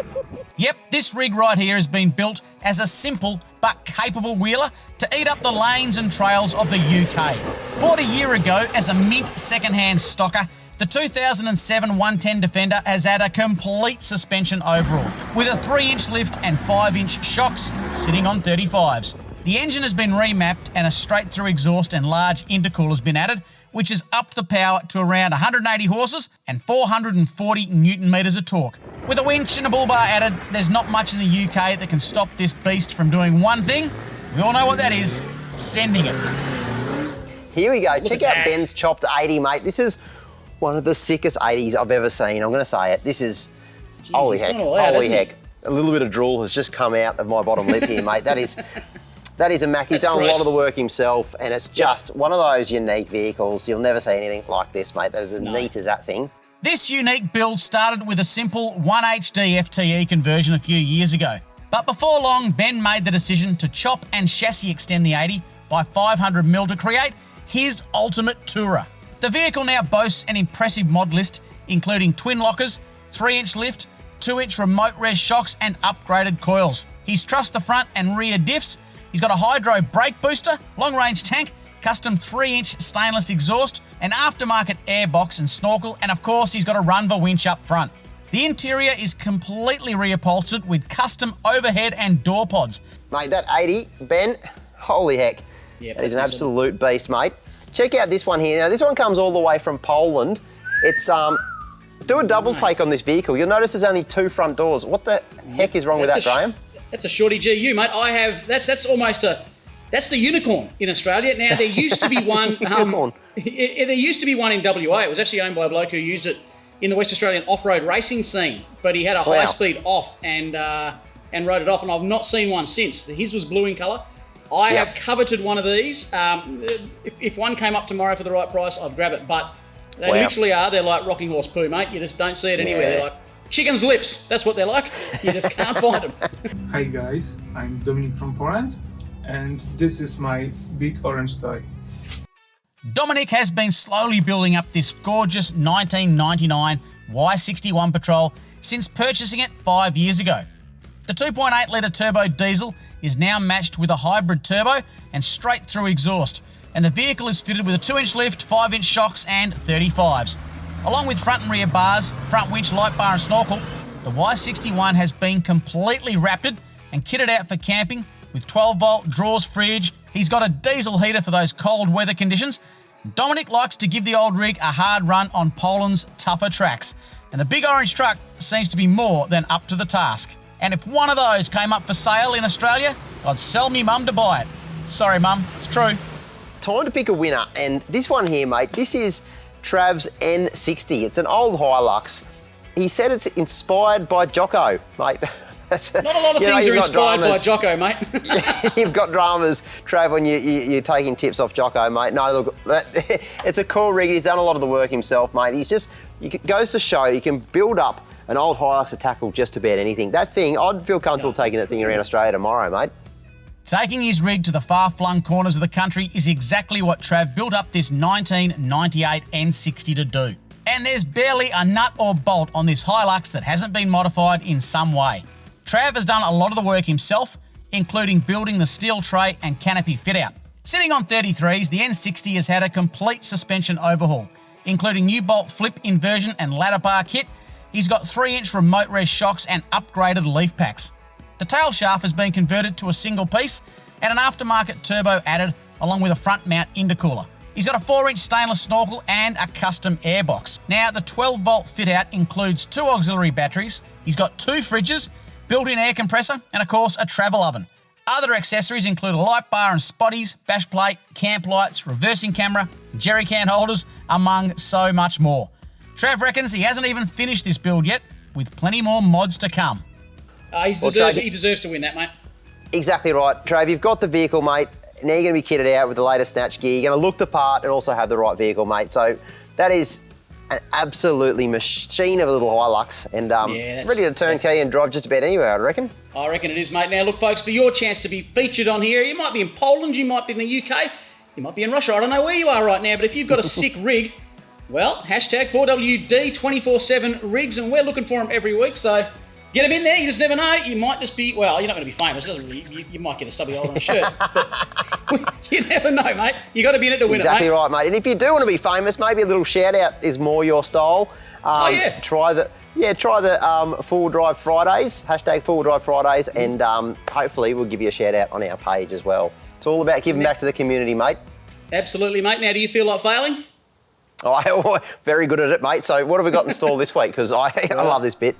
Yep, this rig right here has been built as a simple but capable wheeler to eat up the lanes and trails of the UK. Bought a year ago as a mint second-hand stocker, the 2007 110 Defender has had a complete suspension overhaul, with a 3-inch lift and 5-inch shocks sitting on 35s. The engine has been remapped and a straight-through exhaust and large intercooler has been added, which has upped the power to around 180 horses and 440 newton metres of torque. With a winch and a bull bar added, there's not much in the UK that can stop this beast from doing one thing. We all know what that is: sending it. Here we go. Check out Ben's chopped 80, mate. This is one of the sickest 80s I've ever seen. I'm going to say it. This is, holy heck, holy heck. A little bit of drool has just come out of my bottom lip here, mate. That is a Mac. He's done a lot of the work himself, and it's just one of those unique vehicles. You'll never see anything like this, mate. That is as neat as that thing. This unique build started with a simple 1HD FTE conversion a few years ago. But before long, Ben made the decision to chop and chassis extend the 80 by 500mm to create his ultimate tourer. The vehicle now boasts an impressive mod list, including twin lockers, 3-inch lift, 2-inch remote res shocks and upgraded coils. He's trussed the front and rear diffs. He's got a hydro brake booster, long-range tank, custom 3-inch stainless exhaust, an aftermarket airbox and snorkel, and of course he's got a Runva winch up front. The interior is completely reupholstered with custom overhead and door pods. Mate, that 80, Ben, holy heck. Yep, that is an absolute beast, mate. Check out this one here. Now, this one comes all the way from Poland. It's, do a double take on this vehicle. You'll notice there's only 2 front doors. What the heck is wrong with that, Graham? That's a shorty GU, mate. I have, that's almost that's the unicorn in Australia. Now, there used to be one, there used to be one in WA. It was actually owned by a bloke who used it in the West Australian off-road racing scene, but he had a high-speed off and rode it off, and I've not seen one since. His was blue in colour. I have coveted one of these. If one came up tomorrow for the right price, I'd grab it, but they literally are. They're like rocking horse poo, mate. You just don't see it anywhere. They're like chicken's lips. That's what they're like. You just can't find them. Hi guys, I'm Dominic from Poland, and this is my big orange toy. Dominic has been slowly building up this gorgeous 1999 Y61 Patrol since purchasing it 5 years ago. The 2.8 litre turbo diesel is now matched with a hybrid turbo and straight-through exhaust, and the vehicle is fitted with a 2-inch lift, 5-inch shocks and 35s. Along with front and rear bars, front winch, light bar and snorkel, the Y61 has been completely rapid and kitted out for camping with 12-volt drawers fridge. He's got a diesel heater for those cold weather conditions. Dominic likes to give the old rig a hard run on Poland's tougher tracks, and the big orange truck seems to be more than up to the task. And if one of those came up for sale in Australia, I'd sell me mum to buy it. Sorry mum, it's true. Time to pick a winner, and this one here, mate, this is Trav's N60. It's an old Hilux. He said it's inspired by Jocko, mate. Not a lot of things are inspired by Jocko, mate. You've got dramas, Trav, when you're taking tips off Jocko, mate. No, look, it's a cool rig. He's done a lot of the work himself, mate. Goes to show you can build up an old Hilux to tackle just about anything. That thing, I'd feel comfortable taking that thing around Australia tomorrow, mate. Taking his rig to the far-flung corners of the country is exactly what Trav built up this 1998 N60 to do. And there's barely a nut or bolt on this Hilux that hasn't been modified in some way. Trav has done a lot of the work himself, including building the steel tray and canopy fit-out. Sitting on 33s, the N60 has had a complete suspension overhaul, including new bolt flip inversion and ladder bar kit. He's got 3-inch remote res shocks and upgraded leaf packs. The tail shaft has been converted to a single piece and an aftermarket turbo added along with a front mount intercooler. He's got a 4-inch stainless snorkel and a custom airbox. Now, the 12-volt fit-out includes 2 auxiliary batteries. He's got 2 fridges, built-in air compressor, and of course a travel oven. Other accessories include a light bar and spotties, bash plate, camp lights, reversing camera, jerry can holders, among so much more. Trav reckons he hasn't even finished this build yet, with plenty more mods to come. He deserves to win that, mate. Exactly right. Trav, you've got the vehicle, mate. Now you're going to be kitted out with the latest Snatch gear. You're going to look the part and also have the right vehicle, mate. So that is an absolutely machine of a little Hilux and ready to turnkey and drive just about anywhere, I reckon. I reckon it is, mate. Now, look, folks, for your chance to be featured on here, you might be in Poland, you might be in the UK, you might be in Russia. I don't know where you are right now, but if you've got a sick rig, well, hashtag 4WD247 rigs, and we're looking for them every week, so get them in there. You just never know. You might just be, well, you're not going to be famous. It doesn't really, you might get a stubby hole on a shirt, but you never know, mate. You got to be in it to win exactly it, mate. Right, mate. And if you do want to be famous, maybe a little shout out is more your style. Try the Full Drive Fridays, hashtag Full Drive Fridays, and hopefully we'll give you a shout out on our page as well. It's all about giving back to the community, mate. Absolutely, mate. Now, do you feel like failing? Oh, very good at it, mate. So what have we got installed this week? Because I love this bit.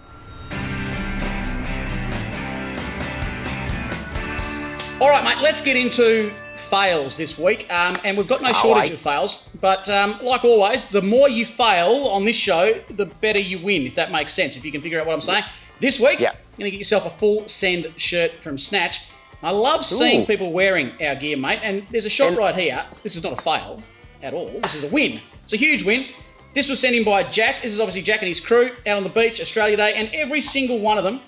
All right, mate, let's get into fails this week. And we've got no shortage of fails. But like always, the more you fail on this show, the better you win, if that makes sense, if you can figure out what I'm saying. This week, you're going to get yourself a full send shirt from Snatch. I love seeing people wearing our gear, mate. And there's a shot right here. This is not a fail at all. This is a win. It's a huge win. This was sent in by Jack. This is obviously Jack and his crew out on the beach, Australia Day. And every single one of them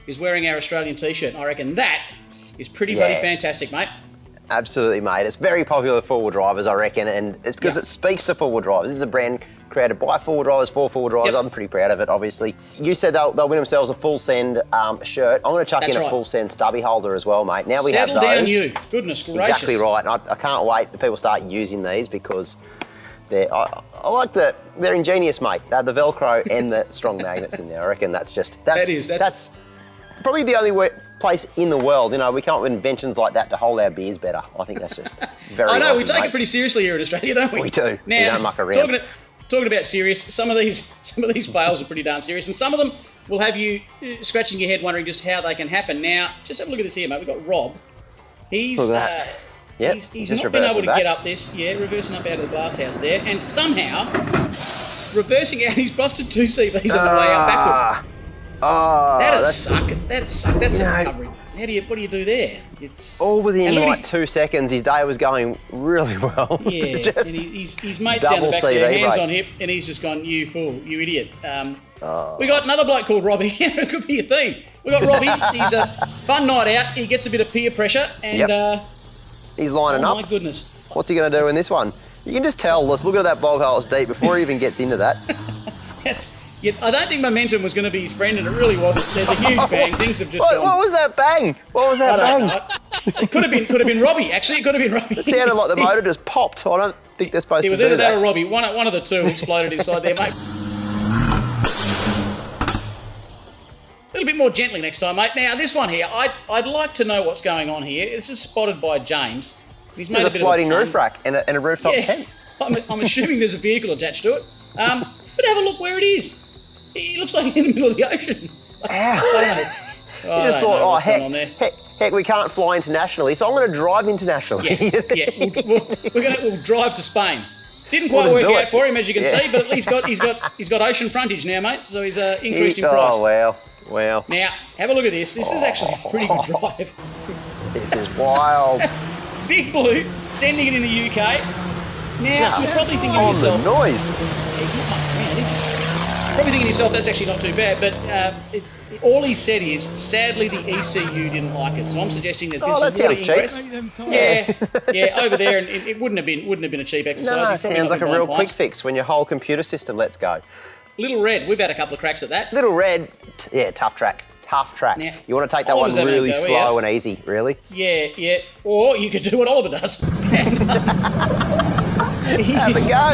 is wearing our Australian T-shirt. I reckon that is pretty bloody fantastic, mate. Absolutely, mate. It's very popular with four-wheel drivers, I reckon, and it's because it speaks to four-wheel drivers. This is a brand created by four-wheel drivers for four-wheel drivers. I'm pretty proud of it, obviously. You said they'll win themselves a full send shirt. I'm going to chuck in a full send stubby holder as well, mate. Now we have those. Settle down, you. Goodness gracious. Exactly right. And I can't wait that people start using these because I like they're ingenious, mate. They're the Velcro and the strong magnets in there. I reckon that's probably the only place in the world, we come up with inventions like that to hold our beers better. I think that's just very I know, awesome, we take mate. it pretty seriously here in Australia, don't we? We do. Now, we don't muck around. Talking about serious, some of these fails are pretty darn serious, and some of them will have you scratching your head wondering just how they can happen. Now, just have a look at this here, mate. We've got Rob. He's look at that. he's not been able to get up this, reversing up out of the glass house there, and somehow reversing out, he's busted two CVs on the way out backwards. That'd suck. That's a recovery. What do you do there? All within like 2 seconds, his day was going really well. Yeah, and his mate's down the back there, hands on hip, and he's just gone, you fool, you idiot. We got another bloke called Robbie. It could be a theme. We got Robbie. He's a fun night out. He gets a bit of peer pressure, and he's lining up. Oh my goodness! What's he going to do in this one? You can just tell. Let's look at that bog hole. It's deep before he even gets into that. I don't think momentum was going to be his friend, and it really wasn't. There's a huge bang. Things have just gone. What was that bang? What was that bang? It could have been Robbie. Actually, it could have been Robbie. It sounded like the motor just popped. I don't think they're supposed to do that. It was either that or Robbie. One of the two exploded inside there, mate. A little bit more gently next time, mate. Now, this one here, I'd like to know what's going on here. This is spotted by James. He's made there's a floating roof rack and a rooftop tent. I'm assuming there's a vehicle attached to it. But have a look where it is. He looks like he's in the middle of the ocean. You just thought, heck, we can't fly internationally, so I'm going to drive internationally. We'll drive to Spain. Didn't quite work out for him, as you can see, but at least he's got ocean frontage now, mate. So he's increased in price. Oh wow! Now have a look at this. This is actually a pretty good drive. This is wild. Big Blue sending it in the UK. Now you're probably thinking to yourself, the noise. Probably thinking to yourself, that's actually not too bad, but all he said is, sadly, the ECU didn't like it. So I'm suggesting there's been some really ingress. Yeah, over there, and it wouldn't have been a cheap exercise. No, it sounds like a real quick fix when your whole computer system lets go. Little Red, we've had a couple of cracks at that. Little Red, tough track. Now, you want to take that one really slow and easy, really? Yeah. Or you could do what Oliver does. Have a go.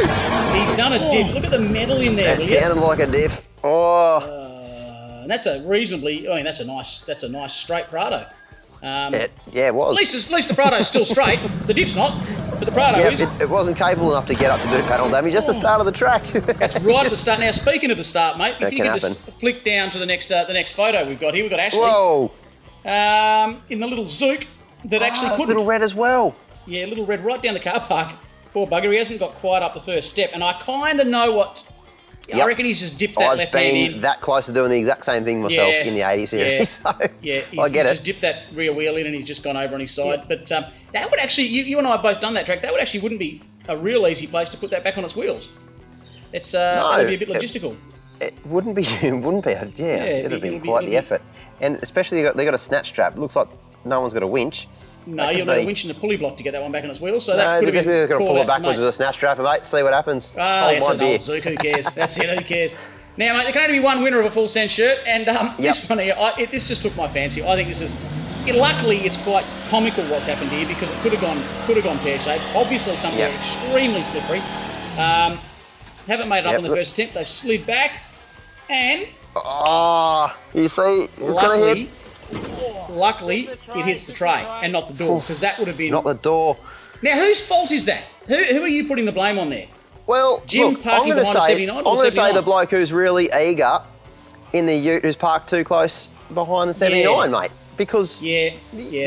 He's done a diff. Look at the metal in there. That sounded like a diff. And that's a nice straight Prado. It was. At least the Prado's still straight. The diff's not, but the Prado is. It wasn't capable enough to get up to do panel damage. Just the start of the track. That's right at the start. Now, speaking of the start, mate, if you can just flick down to the next photo we've got here. We've got Ashley. Whoa. In the little Zook. that actually it's couldn't. little red as well. Yeah, little red right down the car park. Poor bugger, he hasn't got quite up the first step. And I kind of know what... I Yep. reckon he's just dipped that I've left hand been in. that close to doing the exact same thing myself Yeah, in the 80 series. yeah, So Yeah, I get he's it. just dipped that rear wheel in and he's just gone over on his side. But that would actually, you and I have both done that track, that would actually wouldn't be a real easy place to put that back on its wheels. It's that would be a bit logistical. It wouldn't be. It wouldn't be. It'd be quite the effort. And especially they got a snatch strap. It looks like no one's got a winch. No, you'll need a winch and a pulley block to get that one back on its wheels. So No, that could have they're been going to pull it backwards with a snatch strap, and mate, see what happens. Ah, Hold it's my an beer. old Zook. Who cares? That's it. Who cares? Now, mate, there can only be one winner of a full send shirt, and this one here, this just took my fancy. I think this is. Luckily, it's quite comical what's happened here because it could have gone pear-shaped. Obviously, somewhere extremely slippery. Haven't made it up on the first attempt. They've slid back, and You see, it's going to hit. Luckily, it hits the tray and not the door because that would have been. Not the door. Now, whose fault is that? Who are you putting the blame on there? Well, Jim look, parking I'm going to behind a say, 79 or I'm going to say 79? the bloke who's really eager in the ute who's parked too close behind the 79, mate. Because the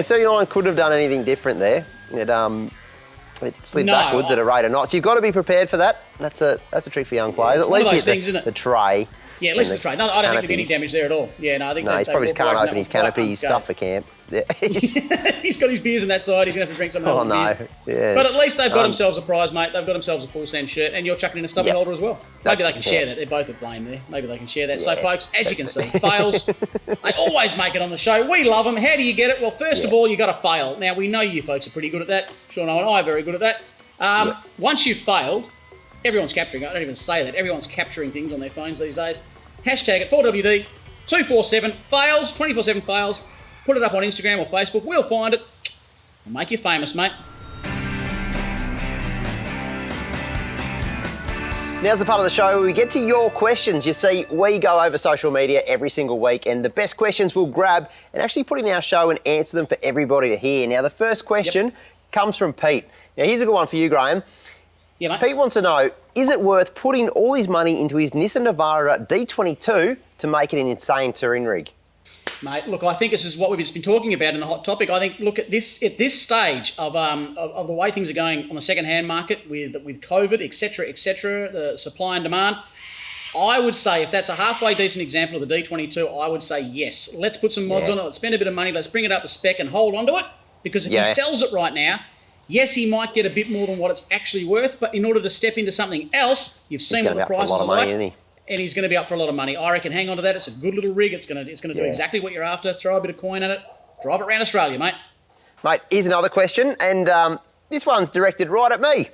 79 couldn't have done anything different there. It slid backwards at a rate of knots. You've got to be prepared for that. That's a trick for young players. At least hit the tray. Yeah, at least the tray. No, I don't think there'd be any damage there at all. Yeah, no, I think no, he's probably just can't open his canopy stuff for camp. Yeah. He's got his beers in that side. He's going to have to drink some else's beers. Yeah. But at least they've got themselves a prize, mate. They've got themselves a full send shirt, and you're chucking in a stubby holder as well. Maybe they can share that. They're both at blame there. Maybe they can share that. So, folks, as you can see, fails. They always make it on the show. We love them. How do you get it? Well, first of all, you got to fail. Now, we know you folks are pretty good at that. Sean and I are very good at that. Once you've failed, everyone's capturing it. I don't even say that. Everyone's capturing things on their phones these days. Hashtag it 4WD 247 fails, 24/7 fails. Put it up on Instagram or Facebook. We'll find it. We'll make you famous, mate. Now's the part of the show where we get to your questions. You see, we go over social media every single week, and the best questions we'll grab and actually put in our show and answer them for everybody to hear. Now, the first question comes from Pete. Now, here's a good one for you, Graham. Yeah, mate. Pete wants to know, is it worth putting all his money into his Nissan Navara D22 to make it an insane touring rig? Mate, look, I think this is what we've just been talking about in the hot topic. I think, look, at this stage of the way things are going on the second-hand market with COVID, etc., the supply and demand, I would say if that's a halfway decent example of the D22, I would say yes. Let's put some mods on it. Let's spend a bit of money. Let's bring it up to spec and hold on to it. Because if he sells it right now, yes, he might get a bit more than what it's actually worth, but in order to step into something else, you've seen what the price is like. And he's going to be up for a lot of money. I reckon hang on to that. It's a good little rig. It's going to do exactly what you're after. Throw a bit of coin at it. Drive it around Australia, mate. Mate, here's another question, and this one's directed right at me.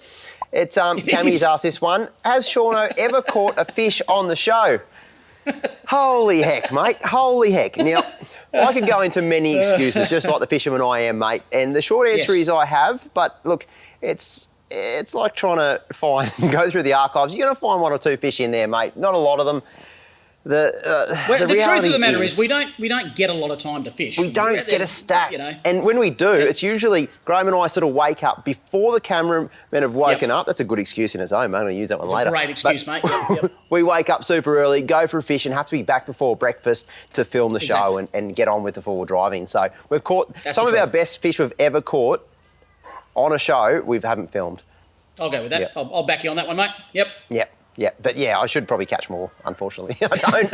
It's Cammy's asked this one. Has Shauno ever caught a fish on the show? Holy heck, mate. Holy heck. Now, I could go into many excuses, just like the fisherman I am, mate. And the short answer is I have, but look, it's like trying to go through the archives. You're going to find one or two fish in there, mate. Not a lot of them. The truth of the matter is we don't get a lot of time to fish. We don't get a stack. You know. And when we do, it's usually Graham and I sort of wake up before the cameramen have woken up. That's a good excuse in its own, mate. I'm going to use that one later. Great excuse, mate. We wake up super early, go for a fish, and have to be back before breakfast to film the show and get on with the forward driving. So we've caught some of our best fish we've ever caught on a show we haven't filmed. I'll go with that. I'll back you on that one, mate. Yep. Yeah, but I should probably catch more, unfortunately. I don't. I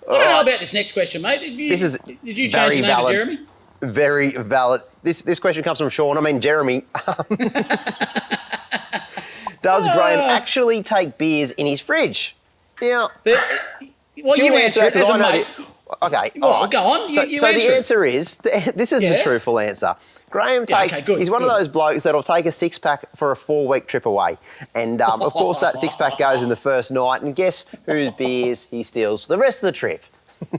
don't know about this next question, mate. Did you change your name to Jeremy? Very valid. This question comes from Sean. I mean, Jeremy. Does Graham actually take beers in his fridge? Now, well, you answer it as a mate. Okay. Well, go on. So the answer is, this is the truthful answer. Graham takes, he's one of those blokes that'll take a six-pack for a 4-week trip away. And, of course, that six-pack goes in the first night. And guess whose beers he steals for the rest of the trip?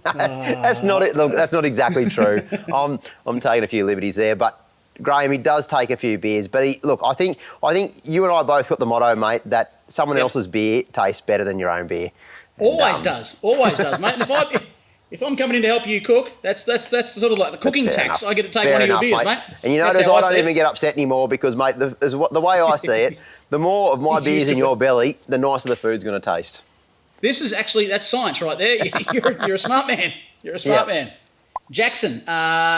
That's not it. Look, that's not exactly true. I'm taking a few liberties there. But, Graham, he does take a few beers. But, I think you and I both got the motto, mate, that someone else's beer tastes better than your own beer. And, always does, mate. And if I'm coming in to help you cook, that's sort of like the cooking tax. I get to take one of your beers, mate. And you notice I don't even get upset anymore because, mate, the way I see it, the more of my beers in your belly, the nicer the food's going to taste. This is actually, that's science right there. You're a smart man. You're a smart man. Jackson,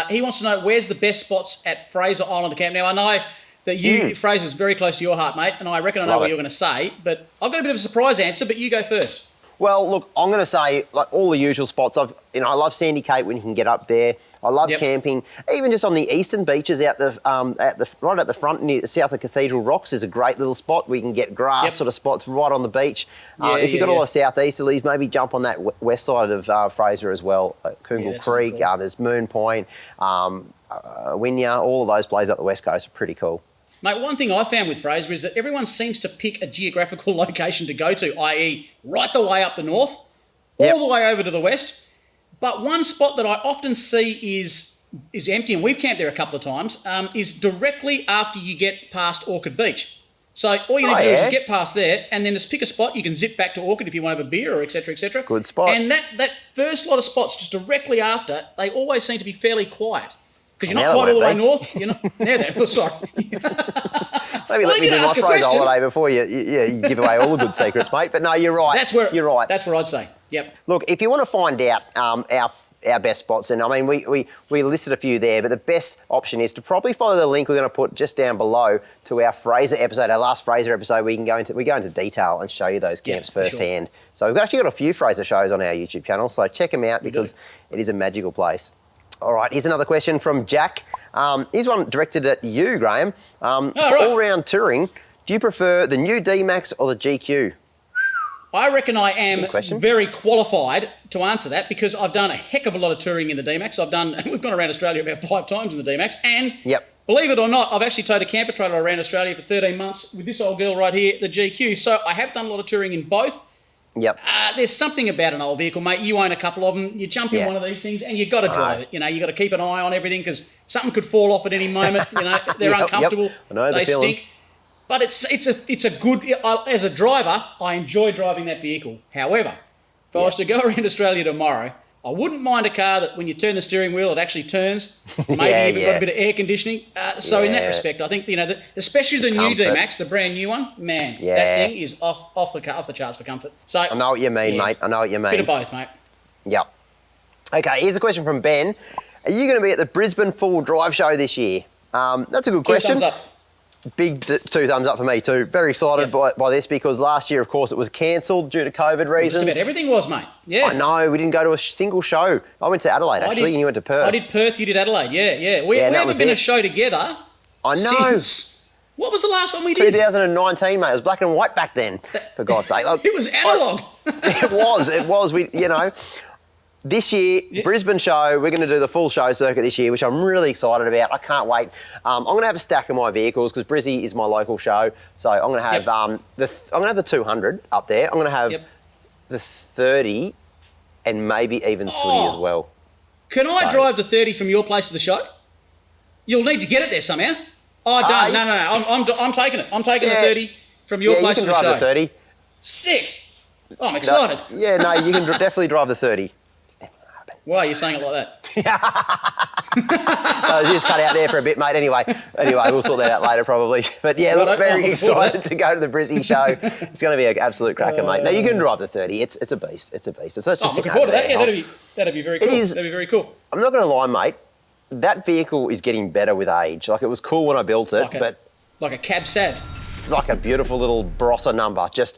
he wants to know where's the best spots at Fraser Island to camp. Now, I know that Fraser's very close to your heart, mate, and I reckon I know what you're going to say, but I've got a bit of a surprise answer, but you go first. Well, look, I'm going to say like all the usual spots. I love Sandy Cape when you can get up there. I love camping, even just on the eastern beaches right at the front near south of Cathedral Rocks is a great little spot where you can get grass sort of spots right on the beach. If you've got a lot of southeasterlies, maybe jump on that west side of Fraser as well. Coongal Creek, cool. There's Moon Point, Wynya, all of those places up the west coast are pretty cool. Mate, one thing I found with Fraser is that everyone seems to pick a geographical location to go to, i.e. right the way up the north, all the way over to the west. But one spot that I often see is empty, and we've camped there a couple of times, is directly after you get past Orchid Beach. So all you need to do is get past there and then just pick a spot. You can zip back to Orchid if you want to have a beer or et cetera, et cetera. Good spot. And that first lot of spots just directly after, they always seem to be fairly quiet. Because you're not quite all the way north. You're not, now then, well, sorry. Maybe let me do my Fraser holiday before you give away all the good secrets, mate. But no, you're right. You're right. That's where I'd say. Yep. Look, if you want to find out our best spots, and I mean, we listed a few there, but the best option is to probably follow the link we're going to put just down below to our Fraser episode, our last Fraser episode. We go into detail and show you those camps firsthand. Sure. So we've actually got a few Fraser shows on our YouTube channel, so check them out because it is a magical place. All right, here's another question from Jack. Here's one directed at you, Graham. All-round touring, do you prefer the new D-Max or the GQ? I reckon I am very qualified to answer that because I've done a heck of a lot of touring in the D-Max. We've gone around Australia about 5 times in the D-Max, and believe it or not, I've actually towed a camper trailer around Australia for 13 months with this old girl right here, the GQ. So I have done a lot of touring in both. Yep. There's something about an old vehicle, mate. You own a couple of them. You jump in one of these things, and you've got to drive it. You know, you've got to keep an eye on everything because something could fall off at any moment. You know, they're uncomfortable. I know they the feeling. stink. But it's a good. As a driver, I enjoy driving that vehicle. However, if I was to go around Australia tomorrow, I wouldn't mind a car that when you turn the steering wheel, it actually turns. Maybe even got a bit of air conditioning. So in that respect, I think especially the new D-Max, the brand new one, man, that thing is off the charts for comfort. So I know what you mean, mate. I know what you mean. Bit of both, mate. Yep. Okay, here's a question from Ben. Are you going to be at the Brisbane Full Drive Show this year? That's a good question. 2 thumbs up. Big 2 thumbs up for me too. Very excited by this because last year, of course, it was cancelled due to COVID reasons. Just about everything was, mate. Yeah. I know. We didn't go to a single show. I went to Adelaide, actually, and you went to Perth. I did Perth, you did Adelaide. Yeah. We haven't been a show together. I know. What was the last one we did? 2019, mate. It was black and white back then, for God's sake. It was analogue. It was. This year, Brisbane show, we're going to do the full show circuit this year, which I'm really excited about. I can't wait. I'm going to have a stack of my vehicles because Brizzy is my local show. So I'm going to have I'm going to have the 200 up there. I'm going to have the 30 and maybe even Sooty as well. Can I drive the 30 from your place to the show? You'll need to get it there somehow. Oh, done. No. I'm taking it. I'm taking the 30 from your place to the show. You can drive the 30. Sick. Oh, I'm excited. No, you can definitely drive the 30. Why are you saying it like that? Just cut out there for a bit, mate. Anyway, we'll sort that out later probably. But yeah, look, very excited to go to the Brizzy show. It's going to be an absolute cracker, mate. Now you can drive the 30. It's a beast. It's a beast. So it's just looking forward to that. Yeah, that'd be very cool. That'd be very cool. I'm not going to lie, mate. That vehicle is getting better with age. Like it was cool when I built it, like a cab sav. Like a beautiful little Barossa number, just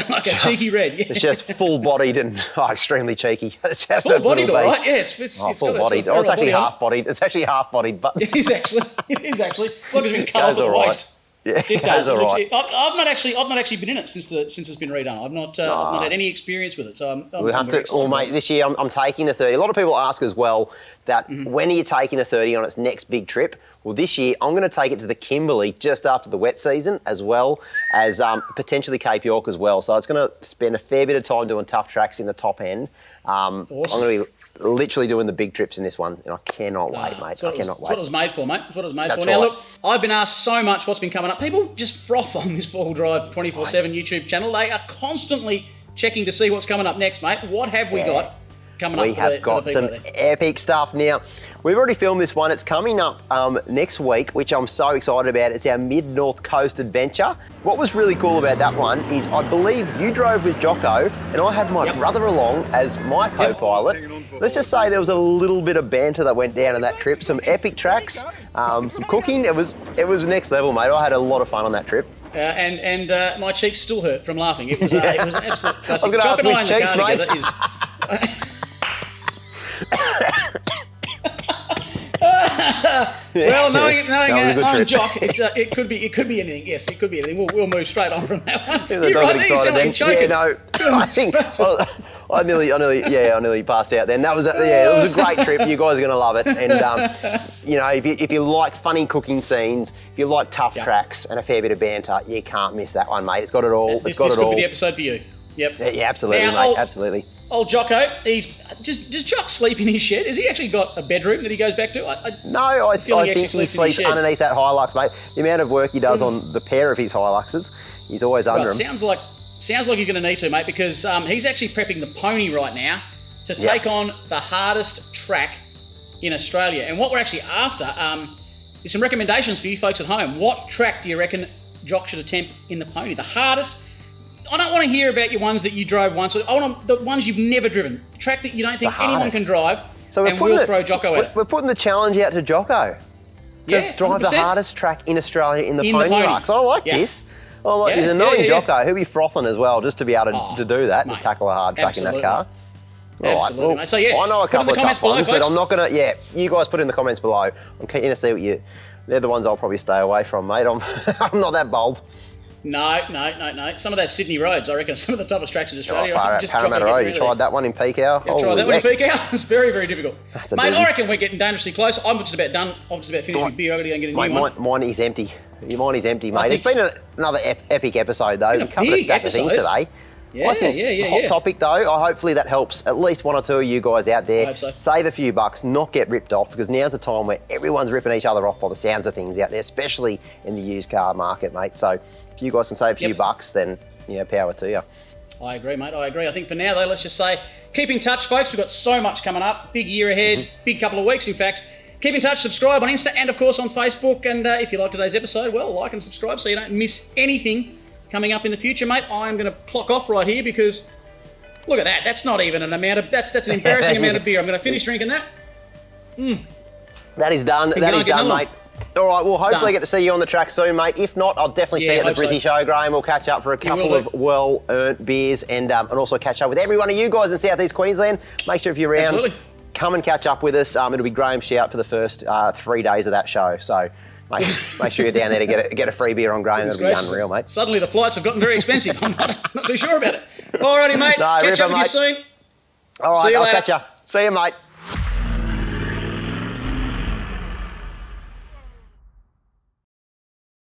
like a cheeky red. Yeah. It's just full-bodied and extremely cheeky. It's just full-bodied, all right. Yeah, it's full-bodied. It's actually half-bodied. It's actually half-bodied, but it is actually. As long as it's been cut off at the waist. Yeah, it does. All right. I've not actually been in it since it's been redone. I've not had any experience with it, so we'll have to. Well, mate, this year I'm taking the 30. A lot of people ask as well that when are you taking the 30 on its next big trip? Well, this year I'm going to take it to the Kimberley just after the wet season, as well as potentially Cape York as well. So it's going to spend a fair bit of time doing tough tracks in the top end. Awesome. I'm going to be literally doing the big trips in this one, and I cannot wait, mate. I cannot wait. That's what it was made for, mate. That's what it was made for. Right. Now, look, I've been asked so much what's been coming up. People just froth on this 4-wheel drive 24/7 YouTube channel. They are constantly checking to see what's coming up next, mate. What have we got coming up. We have got some epic stuff now. We've already filmed this one. It's coming up next week, which I'm so excited about. It's our Mid-North Coast adventure. What was really cool about that one is I believe you drove with Jocko and I had my brother along as my co-pilot. Let's just say there was a little bit of banter that went down on that trip, some epic tracks, some cooking. It was next level, mate. I had a lot of fun on that trip. And my cheeks still hurt from laughing. It was an absolute classic. I was going to ask which cheeks, mate. Well, knowing Jock, it could be anything. Yes, it could be anything. We'll move straight on from that one. You're right there, you sound like you're choking. Yeah, no, I think I nearly passed out then. It was a great trip. You guys are going to love it. And if you like funny cooking scenes, if you like tough tracks and a fair bit of banter, you can't miss that one, mate. It's got it all. This could be the episode for you. Yep. Yeah, absolutely, mate. Absolutely. Old Jocko, does Jock sleep in his shed? Has he actually got a bedroom that he goes back to? I think he sleeps underneath that Hilux, mate. The amount of work he does on the pair of his Hiluxes, he's always under them. Sounds like he's going to need to, mate, because he's actually prepping the pony right now to take on the hardest track in Australia. And what we're actually after is some recommendations for you folks at home. What track do you reckon Jock should attempt in the pony? The hardest. I don't want to hear about your ones that you drove once. I want the ones you've never driven. Track that you don't think anyone can drive. So we'll throw Jocko at it. We're putting the challenge out to Jocko to drive 100%. The hardest track in Australia in the Pony Lux. I like this. I like this. Annoying Jocko. He'll be frothing as well just to be able to do that, to tackle a hard track in that car. Absolutely, mate. So I know a couple of tough ones, but I'm not going to. You guys put in the comments below. I'm keen to see what they're the ones I'll probably stay away from, mate. I'm not that bold. No. Some of those Sydney roads, I reckon, some of the toughest tracks in Australia. Far out Parramatta Road. You tried that one in peak hour? Yeah, tried that one in peak hour. It's very, very difficult. Mate, I reckon we're getting dangerously close. I'm just about done. I'm just about finished with beer. I've got to go and get a new one. Mine is empty. Mine is empty, mate. It's been another epic episode, though. We covered a stack of things today. Hot topic, though. Hopefully that helps at least one or two of you guys out there. I hope so. Save a few bucks, not get ripped off, because now's the time where everyone's ripping each other off by the sounds of things out there, especially in the used car market, mate. So if you guys can save a few bucks, then power to you. I agree, mate. I agree. I think for now, though, let's just say keep in touch, folks. We've got so much coming up. Big year ahead. Big couple of weeks, in fact. Keep in touch. Subscribe on Insta and, of course, on Facebook. And if you like today's episode, well, like and subscribe so you don't miss anything coming up in the future, mate. I'm going to clock off right here because look at that. That's not even an amount of... That's an embarrassing amount of beer. I'm going to finish drinking that. That is done. That is done, mate. All right, well, hopefully I get to see you on the track soon, mate. If not, I'll definitely see you at the Brizzy show, Graham. We'll catch up for a couple of well-earned beers and also catch up with every one of you guys in South East Queensland. Make sure if you're around, come and catch up with us. It'll be Graham's shout for the first 3 days of that show. So make sure you're down there to get a free beer on Graham. That'll be unreal, mate. Suddenly the flights have gotten very expensive. I'm not too sure about it. All righty, mate. Catch up with you soon. All right, I'll catch you. See you, mate.